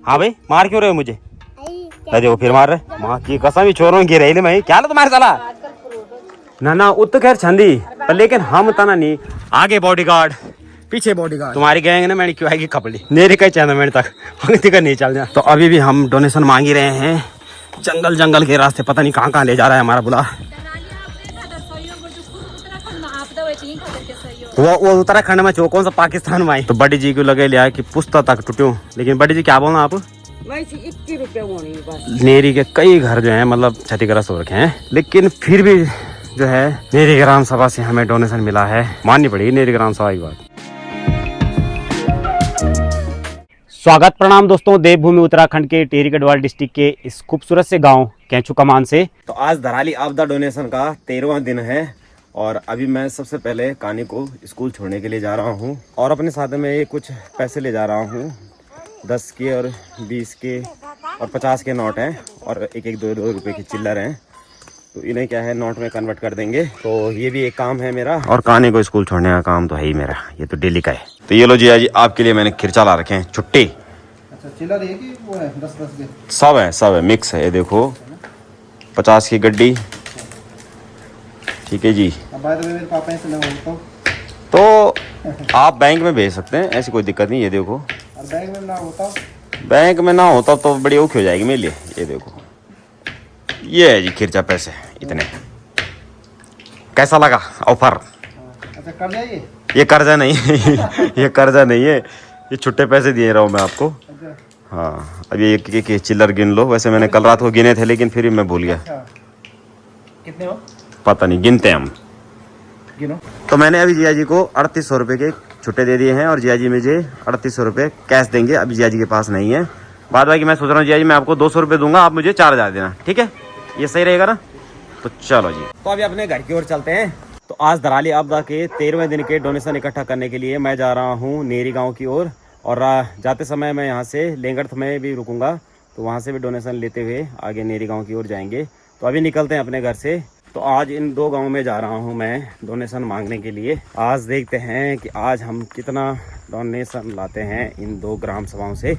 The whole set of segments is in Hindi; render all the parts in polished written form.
हाँ भाई मार क्यों रहे हो मुझे? देखो फिर मार रहे। माँ की कसम ही छोरों की रही मैं क्या लो तुम्हारे साला ना उत खैर छंदी पर लेकिन हम तना नहीं आगे बॉडीगार्ड पीछे बॉडीगार्ड तुम्हारी गैंग ने मैंने क्यों आएगी खपड़ी मेरी कई चाहना मेरे तक का नहीं चल जाए। तो अभी भी हम डोनेशन मांग ही रहे हैं जंगल के रास्ते पता नहीं कहाँ ले जा रहा है हमारा बुला। वो उत्तराखंड में चो कौन सा पाकिस्तान में आई तो बड़ी जी को लगे लिया कि पुस्ता तक टूटू। लेकिन बड़ी जी क्या बोलना आप 21 रुपया नेरी के कई घर जो है मतलब क्षतिग्रस्त हो रखे हैं लेकिन फिर भी जो है नेरी ग्राम सभा से हमें डोनेशन मिला है माननी पड़ेगी नेरी ग्राम सभा की बात। स्वागत प्रणाम दोस्तों देवभूमि उत्तराखंड के टिहरी गढ़वाल डिस्ट्रिक्ट के इस खूबसूरत से गांव कैंचू कमान से। तो आज धराली आपदा डोनेशन का 13वां दिन है और अभी मैं सबसे पहले कानी को स्कूल छोड़ने के लिए जा रहा हूं और अपने साथ में कुछ पैसे ले जा रहा हूं 10 के और 20 के और 50 के नोट हैं और एक 2 रुपए की चिल्लर हैं। तो इन्हें क्या है नोट में कन्वर्ट कर देंगे। तो ये भी एक काम है मेरा और कानी को स्कूल छोड़ने का काम तो है ही मेरा ये तो डेली का है। तो ये लो जी आज आपके लिए मैंने खिरचा ला रखे हैं छुट्टी। अच्छा चिल्लर है कि वो है 10 के सब है मिक्स है। ये देखो 50 की गड्डी ठीक है जी। मेरे पापा से ना तो आप बैंक में भेज सकते हैं ऐसी कोई दिक्कत नहीं। ये देखो और बैंक में ना होता तो बड़ी औखी हो जाएगी मेरे लिए। ये देखो ये है जी खिरचा पैसे इतने कैसा लगा ऑफर? अच्छा कर्जा ये कर्जा नहीं ये कर्जा नहीं है ये छुट्टे पैसे दिए रहा हूँ मैं आपको। अच्छा। हाँ अभी एक चिल्लर गिन लो। वैसे मैंने कल रात को गिने थे लेकिन फिर मैं भूल गया। अच्छा। कितने हो? पता नहीं गिनते हम गिनो। तो मैंने अभी जिया जी को 3800 रुपये के छुट्टे दे दिए हैं और जिया जी मुझे 3800 रुपये कैश देंगे। अभी जिया जी के पास नहीं है। बाद बाकी मैं सोच रहा हूँ जिया जी मैं आपको 200 रुपये दूंगा आप मुझे 4000 देना ठीक है ये सही रहेगा ना? तो चलो जी तो अभी अपने घर की ओर चलते हैं। तो आज धराली आपदा के 13वें दिन के डोनेशन इकट्ठा करने के लिए मैं जा रहा हूँ नेरी गांव की ओर और जाते समय मैं यहाँ से लेंगर्थ में भी रुकूंगा तो वहाँ से भी डोनेशन लेते हुए आगे नेरी गांव की ओर जाएंगे। तो अभी निकलते हैं अपने घर से। तो आज इन 2 गाँव में जा रहा हूँ मैं डोनेशन मांगने के लिए। आज देखते हैं कि आज हम कितना डोनेशन लाते हैं इन 2 ग्राम सभाओं से।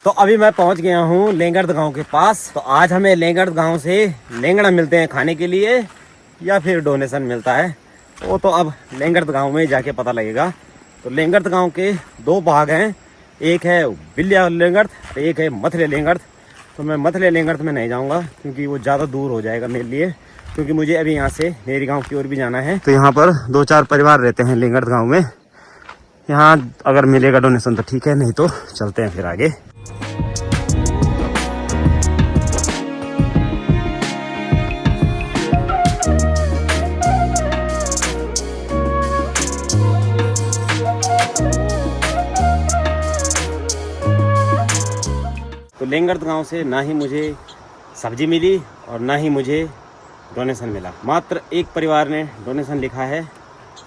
तो अभी मैं पहुंच गया हूं लेंगर्थ गांव के पास। तो आज हमें लेंगर्थ गांव से लेंगड़ा मिलते हैं खाने के लिए या फिर डोनेशन मिलता है वो तो अब लेंगर्थ गांव में जाके पता लगेगा। तो लेंगर्थ गांव के 2 भाग हैं एक है बिल्लिया लेंगर्थ तो एक है मथले लेंगर्थ। तो मैं मथले लेंगर्थ में नहीं जाऊंगा क्योंकि वो ज़्यादा दूर हो जाएगा मेरे लिए क्योंकि मुझे अभी यहाँ से नेरी गाँव की ओर भी जाना है। तो यहाँ पर 2-4 परिवार रहते हैं लेंगर्थ गाँव में। यहाँ अगर मिलेगा डोनेशन तो ठीक है नहीं तो चलते हैं फिर आगे। तो लेंगर्थ गांव से ना ही मुझे सब्जी मिली और ना ही मुझे डोनेशन मिला। मात्र एक परिवार ने डोनेशन लिखा है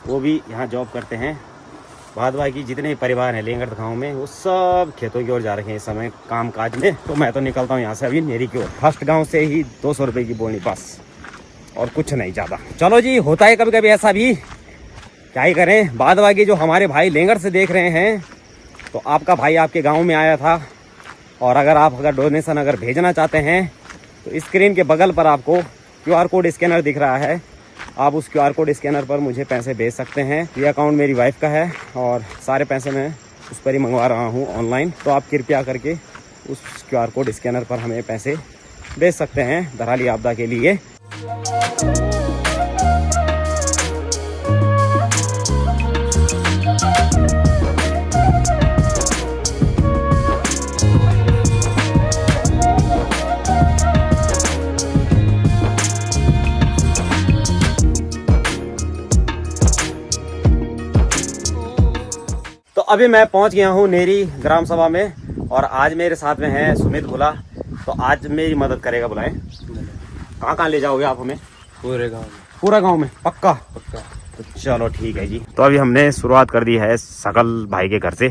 वो भी यहाँ जॉब करते हैं। बाद बाकी जितने परिवार हैं लेंगर्थ गांव में वो सब खेतों की ओर जा रहे हैं इस समय काम काज में। तो मैं तो निकलता हूँ यहाँ से अभी नेरी की ओर। फर्स्ट गाँव से ही 200 रुपये की बोनी बस और कुछ नहीं ज़्यादा। चलो जी होता है कभी कभी ऐसा भी क्या ही करें। बाद बाकी जो हमारे भाई लेंगर्थ से देख रहे हैं तो आपका भाई आपके गाँव में आया था और अगर डोनेशन अगर भेजना चाहते हैं तो स्क्रीन के बगल पर आपको QR कोड स्कैनर दिख रहा है। आप उस QR कोड स्कैनर पर मुझे पैसे भेज सकते हैं। ये अकाउंट मेरी वाइफ का है और सारे पैसे मैं उस पर ही मंगवा रहा हूँ ऑनलाइन। तो आप कृपया करके उस QR कोड स्कैनर पर हमें पैसे भेज सकते हैं धराली आपदा के लिए। अभी मैं पहुंच गया हूँ नेरी ग्राम सभा में और आज मेरे साथ में है सुमित बुला। तो आज मेरी मदद करेगा बुलाए। कहाँ कहाँ ले जाओगे आप हमें? पूरे गांव में। पूरा गांव में? पक्का? पक्का। तो चलो ठीक है जी। तो अभी हमने शुरुआत कर दी है सकल भाई के घर से।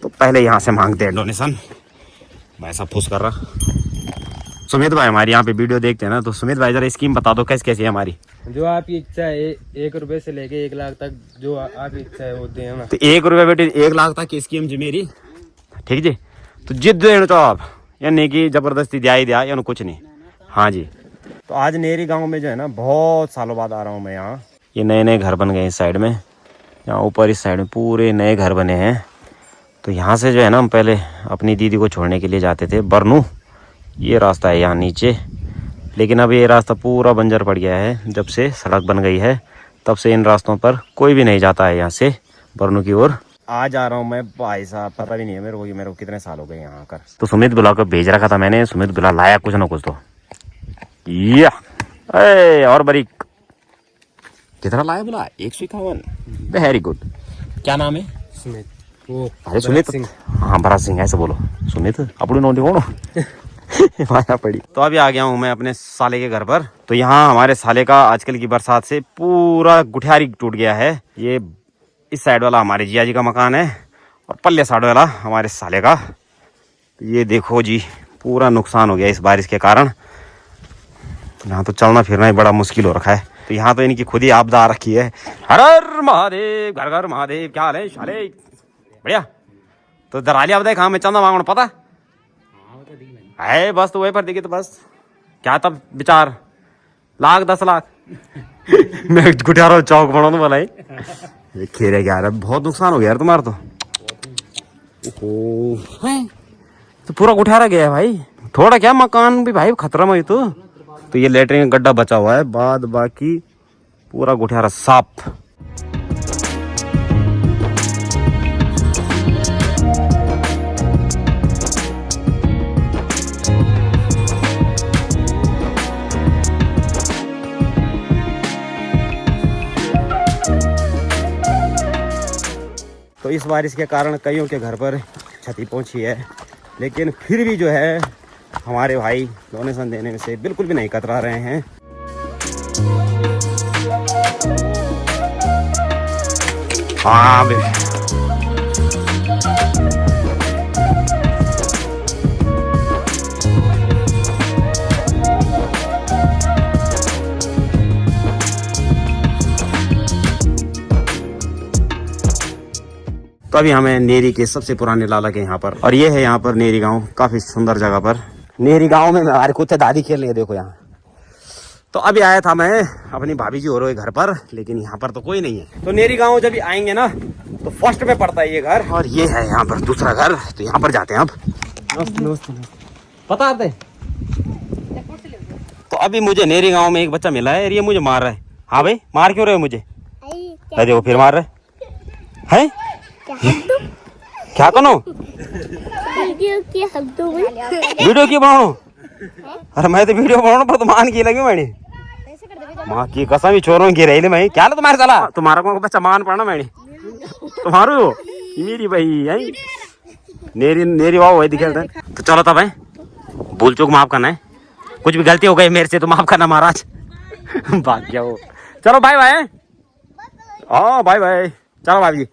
तो पहले यहाँ से मांगते हैं डोनेशन। मैं सब फूस कर रहा। सुमित भाई हमारी यहाँ पे वीडियो देखते हैं ना, तो सुमित भाई जरा स्कीम बता दो कैसे कैसी है हमारी। जो आपकी इच्छा है 1 रुपए से लेके 1 लाख तक जो आपकी इच्छा है वो दें ना। तो 1 रुपये बेटे 1 लाख तक की स्कीम जी मेरी, ठीक जी। तो जिद देना तो आप या नहीं कि जबरदस्ती दिया ही दिया या कुछ नहीं। हाँ जी। तो आज नेरी गांव में जो है ना बहुत सालों बाद आ रहा हूँ मैं यहाँ। ये नए नए घर बन गए इस साइड में, यहाँ ऊपर इस साइड में पूरे नए घर बने हैं। तो यहाँ से जो है ना हम पहले अपनी दीदी को छोड़ने के लिए जाते थे बरनू। ये रास्ता है यहाँ नीचे, लेकिन अब ये रास्ता पूरा बंजर पड़ गया है। जब से सड़क बन गई है तब से इन रास्तों पर कोई भी नहीं जाता है यहाँ से बरनू की ओर। आज आ रहा हूँ मैं भाई साहब, पता भी नहीं है मेरे को कितने साल हो गए यहाँ आकर। तो सुमित बुला को भेज रखा था मैंने, सुमित बुला लाया कुछ ना कुछ तो। या और बारीक कितना लाया बुला? 151। Very good. क्या नाम है? सुमित। वो अरे सुमित, हाँ भरत सिंह ऐसे बोलो। सुमित अपनी नौटी कौन माया पड़ी। तो अभी आ गया हूँ मैं अपने साले के घर पर। तो यहाँ हमारे साले का आजकल की बरसात से पूरा गुठियारी टूट गया है। ये इस साइड वाला हमारे जिया जी का मकान है और पल्ले साइड वाला हमारे साले का। ये देखो जी पूरा नुकसान हो गया इस बारिश के कारण। यहाँ तो चलना फिरना ही बड़ा मुश्किल हो रखा है। तो यहाँ तो इनकी खुद ही आपदा आ रखी है। हर हर महादेव, घर घर महादेव। क्या हाल है शाले? बढ़िया। तो दराली आपदा कहाँ में चंदा मांगना पता है? बस तो वही पर दिखे। तो बस क्या तब विचार 1 लाख 10 लाख मैं गुटियारा चौक बना दूं भला। खेरे क्या यार, बहुत नुकसान हो गया यार तुम्हारा। तो पूरा गुठियारा गया है भाई। थोड़ा क्या मकान भी भाई खतरा में। तो ये लेटरिन का गड्ढा बचा हुआ है, बाद बाकी पूरा गुठियारा साफ। तो इस बारिश के कारण कईयों के घर पर क्षति पहुंची है, लेकिन फिर भी जो है हमारे भाई डोनेशन देने में से बिल्कुल भी नहीं कतरा रहे हैं। हाँ तो अभी हमें नेरी के सबसे पुराने लाला के यहाँ पर, और ये है यहाँ पर नेरी गांव, काफी सुंदर जगह पर। नेरी गांव में हमारे कुत्ते दादी खेल रहे हैं, देखो यहाँ। तो अभी आया था मैं अपनी भाभी जी हो रहे घर पर, लेकिन यहाँ पर तो कोई नहीं है। तो नेरी गांव जब आएंगे ना तो फर्स्ट में पड़ता है ये घर, और ये है यहाँ पर दूसरा घर। तो यहाँ पर जाते हैं अब। पता आते। तो अभी मुझे नेरी गाँव में एक बच्चा मिला है और ये मुझे मार रहा है। हाँ भाई, मार क्यों रहे हो मुझे? देखो फिर मार रहे हैं। क्या करो? वीडियो की बनाओ? अरे मैं तो वीडियो बनाऊं पर तुम मान की लगी मैंने। माँ की कसम ही छोरों की रही मैं। क्या तुम्हारे साला तुम्हारा को बच्चा मान पड़ना मैंने तुम्हारो मेरी भाई है नेरी वाह वही दिखे। तो चलो तब है, भूल चूक माफ करना है। कुछ भी गलती हो गई मेरे से तो माफ करना महाराज। भाग गया वो। चलो बाय बाय। हाँ बाय बाय। चलो भाभी जी।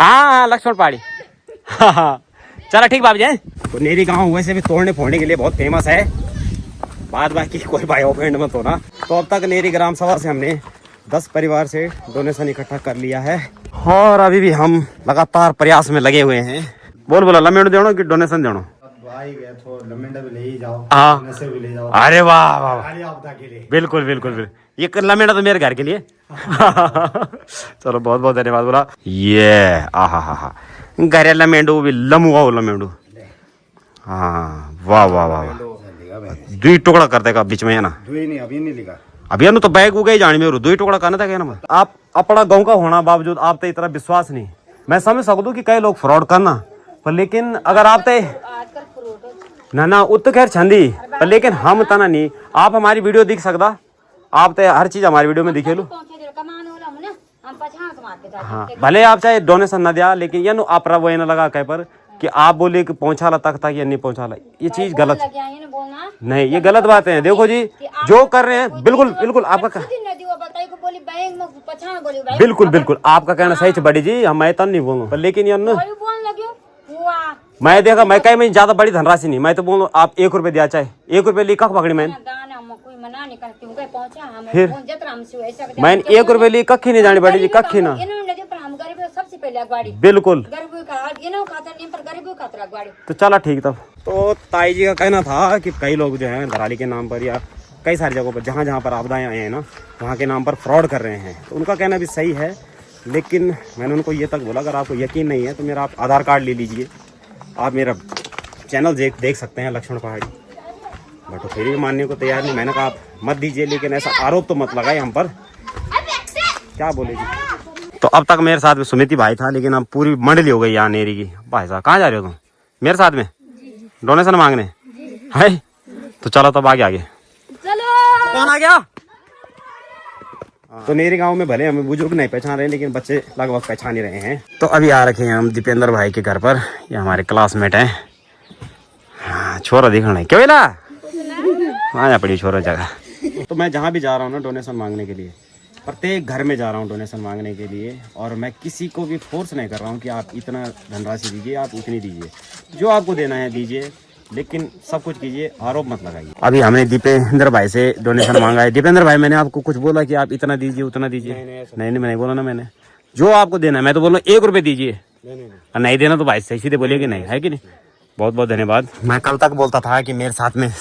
हाँ लक्ष्मण पहाड़ी। हाँ चलो ठीक भाभी जी। तो नेरी गांव वैसे भी तोड़ने फोड़ने के लिए बहुत फेमस है। बाद बाकी कोई भाई ओपेंड मत होना। तो अब तक नेरी ग्राम सभा से हमने 10 परिवार से डोनेशन इकट्ठा कर लिया है और अभी भी हम लगातार प्रयास में लगे हुए हैं। बोला लमेड़ देनो कि डोनेशन देनो? हाँ अरे वाह वाह, बिल्कुल बिल्कुल बिल्कुल। ये लमेड़ा तो मेरे घर के लिए। चलो बहुत बहुत धन्यवाद बोला। ये आहा हा हा घर लमेंडू भी लमुआ लमेंडू। हाँ वाह वाह वाह वाह। 2 टुकड़ा कर देगा बीच में है ना? अभी नहीं लिखा। अभी तो बैग उगे ही जाने में 2 टुकड़ा करना था क्या ना। आप अपना गाँव का होना बावजूद आप तो इतना विश्वास नहीं। मैं समझ सकता कि कई लोग फ्रॉड करना, पर लेकिन अगर आप ते ना उत खैर छंदी, पर लेकिन हम तना नहीं। आप हमारी वीडियो दिख सकता, आप तो हर चीज हमारी वीडियो में दिखे लो। हम पछाड़ के मार के जाते हाँ भले आप चाहे डोनेशन न दिया, लेकिन ये नो आप वो ना लगा कहीं पर कि आप बोले कि पहुंचा ला तक या नहीं पहुंचा ला, ये चीज गलत लग गया ये ना बोलना नहीं, ये गलत बात है। देखो जी जो कर रहे हैं बिल्कुल बिल्कुल आपका नदी वो बताई को बोली बैंक में पछाड़ बोली भाई बिल्कुल बिल्कुल आपका कहना सही है बड़ी जी, हम मैं तो नहीं बोलूँ, लेकिन ये ना कोई बोल लगे हुआ मैं देखा मैं कहीं में ज्यादा बड़ी धनराशि नहीं, मैं तो बोलूँ आप 1 रुपये दिया चाहे 1 रुपये ली कख पकड़ी मैंने, दाना हम कोई मना नहीं करती हूं पहुंचा हम फिर? जतरा हमसे ऐसा मैंने 1 रुपये ली कखी नहीं जानी बड़ी जी, कखी ना इन्होंने नदी पर हम गरीब सबसे पहले अगवाड़ी बिल्कुल। गरीबों का इन्हों खाता नहीं पर गरीबों का तरह अगवाड़ी। तो चला ठीक तब। तो ताई जी का कहना था कि कई लोग जो है धराली के नाम पर या कई सारी जगहों पर जहाँ जहाँ पर आपदाएं आए हैं ना, वहाँ के नाम पर फ्रॉड कर रहे हैं। तो उनका कहना भी सही है, लेकिन मैंने उनको ये तक बोला अगर आपको यकीन नहीं है तो मेरा आप आधार कार्ड ले लीजिए, आप मेरा चैनल देख सकते हैं लक्ष्मण पहाड़ी। बट वो फिर भी मानने को तैयार नहीं। मैंने कहा आप मत दीजिए, लेकिन ऐसा आरोप तो मत लगाए हम पर, क्या बोलेगी। तो अब तक मेरे साथ में सुमिति भाई था, लेकिन अब पूरी मंडली हो गई यहाँ नेरी की। भाई साहब कहाँ जा रहे हो तुम मेरे साथ में डोनेशन मांगने है? तो चलो तब आगे आगे चलो कौन आ गया। तो नेरी गांव में भले हमें बुजुर्ग नहीं पहचान रहे, लेकिन बच्चे लगभग पहचान ही रहे हैं। तो अभी आ रखे हैं हम दीपेंद्र भाई के घर पर, ये हमारे क्लासमेट हैं। हाँ, छोरा दिखना है क्यों ला आया पड़ी छोरा जगह। तो मैं जहाँ भी जा रहा हूँ ना डोनेशन मांगने के लिए, प्रत्येक घर में जा रहा हूँ डोनेशन मांगने के लिए, और मैं किसी को भी फोर्स नहीं कर रहा हूँ कि आप इतना धनराशि दीजिए, आप उतनी दीजिए, जो आपको देना है दीजिए, लेकिन सब कुछ कीजिए, आरोप मत लगाइए। अभी हमने दीपेंद्र भाई से डोनेशन मांगा है। दीपेंद्र भाई मैंने आपको कुछ बोला कि आप इतना दीजिए उतना दीजिए? नहीं नहीं मैंने बोला ना, मैंने जो आपको देना है, मैं तो बोल रहा हूँ 1 रुपये दीजिए, नहीं देना तो भाई सही सीधे बोलिए कि नहीं, है कि नहीं। बहुत बहुत धन्यवाद। मैं कल तक बोलता था कि मेरे साथ में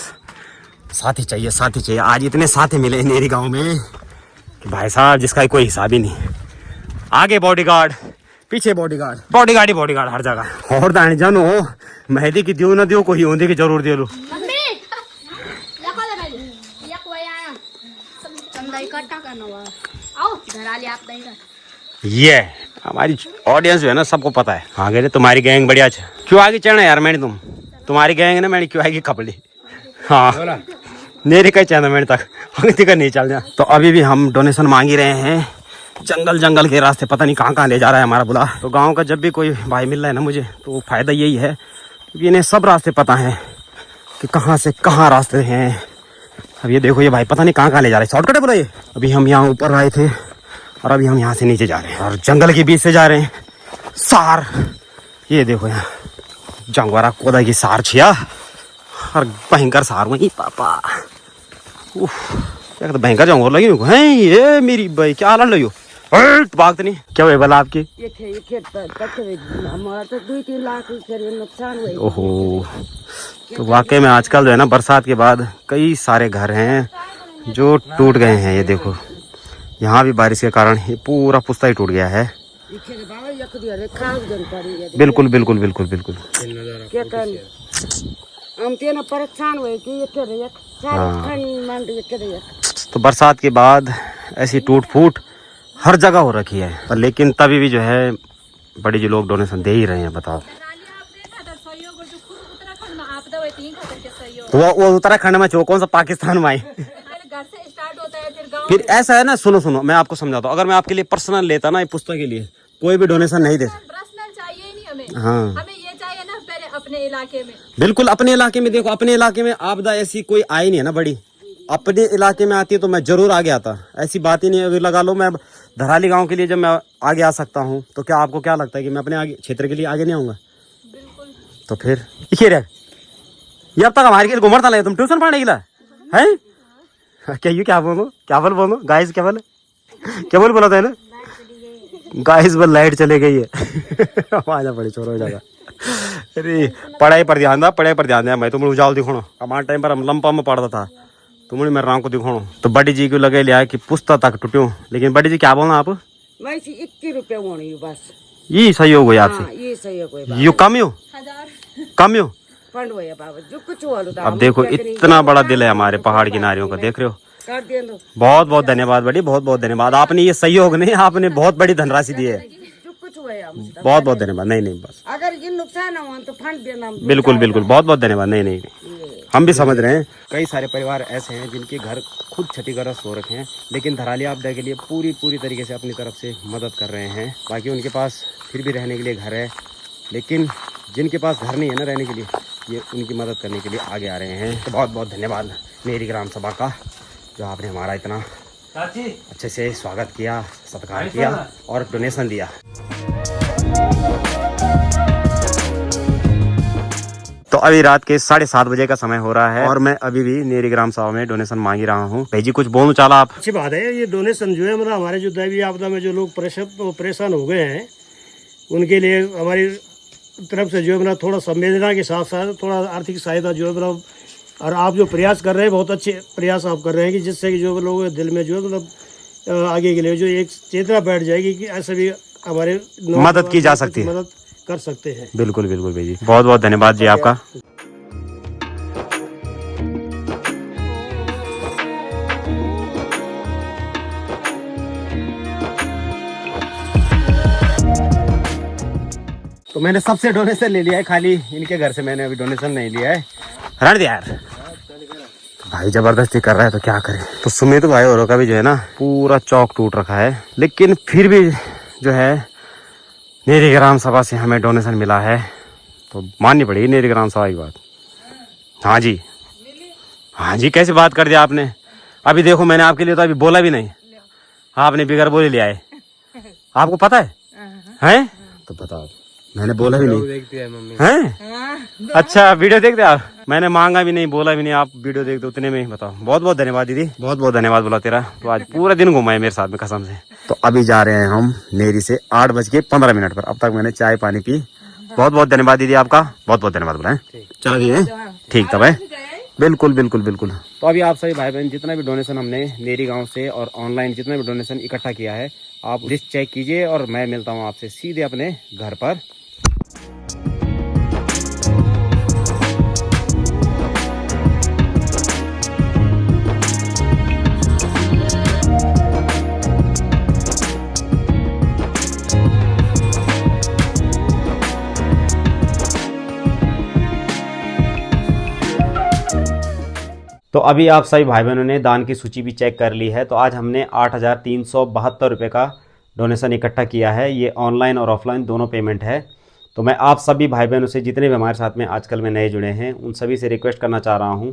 साथी चाहिए, साथी चाहिए। आज इतने साथी मिले मेरी गाँव में कि भाई साहब जिसका कोई हिसाब ही नहीं। आगे बॉडीगार्ड, पीछे बॉडीगार्ड, बॉडीगार्ड ही बॉडीगार्ड हर जगह। और दानी जानो मेहदी की दियो ना दियो, कोई होंदे की जरूर दे लो। ये हमारी ऑडियंस जो है ना सबको पता है। आगे तुम्हारी गैंग बढ़िया क्यों आगे चढ़ना यार, मैंने तुम्हारी गैंग ना मैंने क्यों आगे खपली। हाँ मेरे कहीं चढ़ना मैंने तक का नहीं चल जाए। तो अभी भी हम डोनेशन मांग ही रहे हैं, जंगल जंगल के रास्ते, पता नहीं कहाँ कहाँ ले जा रहा है हमारा बुला। तो गांव का जब भी कोई भाई मिल रहा है ना मुझे, तो फायदा यही है क्योंकि इन्हें सब रास्ते पता है कि कहाँ से कहाँ रास्ते हैं। अब ये देखो ये भाई पता नहीं कहाँ कहाँ ले जा रहे हैं, शॉर्टकट है बोला ये। अभी हम यहाँ ऊपर आए थे और अभी हम यहाँ से नीचे जा रहे हैं और जंगल के बीच से जा रहे हैं। सार ये देखो यहाँ जंगवारा कोदा की सार छिया और भयंकर सार वही पापा। क्या तो भयंकर जंगल लगी है ये मेरी भाई, क्या हाल लो भागते नहीं क्या हुआ भला आपकी? हमारा तो 2-3 लाख नुकसान हुआ। ओहो, तो वाकई में आजकल जो है ना बरसात के बाद कई सारे घर हैं जो टूट गए हैं। ये देखो यहाँ भी बारिश के कारण ये पूरा पुस्ता ही टूट गया है। बिल्कुल बिल्कुल बिल्कुल बिल्कुल परेशान हुए कि तो बरसात के बाद ऐसी टूट फूट हर जगह हो रखी है, पर लेकिन तभी भी जो है बड़ी जी लोग डोनेशन दे ही रहे हैं। बताओ तो वो उत्तराखंड में छो, कौन सा पाकिस्तान में आई। फिर ऐसा है ना, सुनो सुनो मैं आपको समझाता हूँ। अगर मैं आपके लिए पर्सनल लेता ना पुस्तक के लिए, कोई भी डोनेशन नहीं देता। पर्सनल चाहिए नहीं हमें, हाँ हमें ये चाहिए ना पहले अपने इलाके में। बिल्कुल अपने इलाके में। देखो अपने इलाके में आपदा ऐसी कोई आई नहीं है ना बड़ी, अपने इलाके में आती है तो मैं जरूर आगे आता, ऐसी बात ही नहीं है। लगा लो मैं धराली गांव के लिए जब मैं आगे आ सकता हूँ, तो क्या आपको क्या लगता है कि मैं अपने आगे क्षेत्र के लिए आगे नहीं आऊंगा? बिल्कुल। तो फिर ये अब तक हमारे लिए घुमरता लगे, तुम ट्यूशन पढ़ने के लिए है क्या? यू क्या बोलो गाइस, क्या बोला था ना गाइस, बस लाइट चले गई है। आजा पड़ी छोड़ो जाएगा। अरे पढ़ाई पर ध्यान दे। मैं तुम उजाल दिखोनो, हमारे टाइम पर हम लंपा में पढ़ता था, तुमने मेरे राम को दिखोनो। तो बड़ी जी को लगे लिया कि पुस्तक तक टूट्यो, लेकिन बड़ी जी क्या बोलना आप? 21 रुपये होनी बस। ये सही हो गई आपसे? ये सही हो गई। यू कम हो फंड हुआ बाबा जो कुछ हुआ। अब देखो इतना बड़ा दिल है हमारे पहाड़ की नारियों का, देख रहे हो। बहुत बहुत धन्यवाद बड़ी, बहुत बहुत धन्यवाद। आपने ये सहयोग नहीं, आपने बहुत बड़ी धनराशि दी है। बहुत बहुत धन्यवाद। नहीं बस अगर ये नुकसान हुआ तो फंड देना। बिल्कुल बहुत बहुत धन्यवाद। नहीं हम भी समझ रहे हैं। कई सारे परिवार ऐसे हैं जिनके घर खुद क्षतिग्रस्त हो रखे हैं, लेकिन धराली आपदा के लिए पूरी तरीके से अपनी तरफ से मदद कर रहे हैं। बाकी उनके पास फिर भी रहने के लिए घर है, लेकिन जिनके पास घर नहीं है ना रहने के लिए, ये उनकी मदद करने के लिए आगे आ रहे हैं। तो बहुत बहुत धन्यवाद नेरी ग्राम सभा का, जो आपने हमारा इतना अच्छे से स्वागत किया, सत्कार किया और डोनेशन दिया। तो अभी रात के 7:30 बजे का समय हो रहा है और मैं अभी भी नेरी ग्राम सभा में डोनेशन मांग ही रहा हूँ। भाई जी कुछ बोलना चाला आप? अच्छी बात है। ये डोनेशन जो है मतलब हमारे जो दैवीय आपदा में जो लोग परेशान हो गए हैं, उनके लिए हमारी तरफ से जो है मतलब थोड़ा संवेदना के साथ साथ थोड़ा आर्थिक सहायता जो है मतलब, और आप जो प्रयास कर रहे हैं बहुत अच्छे प्रयास आप कर रहे हैं कि जिससे कि जो लोगों के दिल में जो है मतलब आगे के लिए जो एक चेतना बैठ जाएगी कि ऐसे भी हमारे मदद की जा सकती है, मदद कर सकते हैं। बिल्कुल बिल्कुल भाई जी, बहुत बहुत धन्यवाद जी आपका। तो मैंने सबसे डोनेशन ले लिया है, खाली इनके घर से मैंने अभी डोनेशन नहीं लिया है। रहने दे यार, भाई जबरदस्ती कर रहा है तो क्या करें। तो सुमित भाई औरों का भी जो है ना पूरा चौक टूट रखा है, लेकिन फिर भी जो है नेरी ग्राम सभा से हमें डोनेशन मिला है, तो माननी पड़ेगी नेरी ग्राम सभा की बात। हाँ जी, हाँ जी, कैसे बात कर दिया आपने। अभी देखो मैंने आपके लिए तो अभी बोला भी नहीं, आपने बिगर बोले लिया है। आपको पता है? हैं? तो बताओ, मैंने बोला भी नहीं। देखती है मम्मी हैं? अच्छा वीडियो देखते आप? मैंने मांगा भी नहीं, बोला भी नहीं, आप वीडियो देखते उतने में ही। बताओ, बहुत बहुत धन्यवाद दीदी, बहुत बहुत धन्यवाद बोला तेरा। तो आज पूरा दिन घुमाए मेरे साथ में कसम से। तो अभी जा रहे हैं हम नेरी से 8:15 पर। अब तक मैंने चाय पानी पी। बहुत बहुत धन्यवाद दीदी आपका, बहुत बहुत धन्यवाद बोला है। चलो दीदी ठीक तब है, बिल्कुल बिल्कुल बिल्कुल। तो अभी आप सभी भाई बहन जितना भी डोनेशन हमने नेरी गांव से और ऑनलाइन जितना भी डोनेशन इकट्ठा किया है, आप लिस्ट चेक कीजिए और मैं मिलता हूं आपसे सीधे अपने घर पर। तो अभी आप सभी भाई बहनों ने दान की सूची भी चेक कर ली है। तो आज हमने 8,372 रुपये का डोनेशन इकट्ठा किया है। ये ऑनलाइन और ऑफलाइन दोनों पेमेंट है। तो मैं आप सभी भाई बहनों से जितने भी हमारे साथ में आजकल में नए जुड़े हैं, उन सभी से रिक्वेस्ट करना चाह रहा हूँ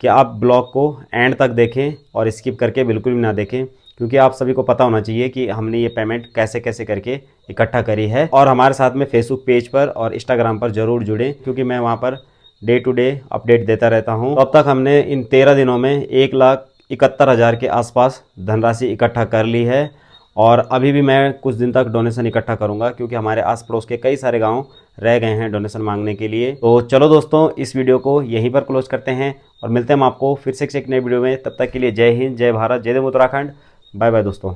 कि आप ब्लॉग को एंड तक देखें और स्किप करके बिल्कुल भी ना देखें, क्योंकि आप सभी को पता होना चाहिए कि हमने ये पेमेंट कैसे कैसे करके इकट्ठा करी है। और हमारे साथ में फेसबुक पेज पर और इंस्टाग्राम पर ज़रूर जुड़ें, क्योंकि मैं वहाँ per day to day update देता रहता हूँ। तो अब तक हमने इन 13 दिनों में 1,71,000 के आसपास धनराशि इकट्ठा कर ली है। और अभी भी मैं कुछ दिन तक डोनेशन इकट्ठा करूँगा, क्योंकि हमारे आस पड़ोस के कई सारे गांव रह गए हैं डोनेशन मांगने के लिए। तो चलो दोस्तों, इस वीडियो को यहीं पर क्लोज करते हैं और मिलते हैं हम आपको फिर से एक नए वीडियो में। तब तक के लिए जय हिंद, जय भारत, जय देव उत्तराखंड। बाय बाय दोस्तों।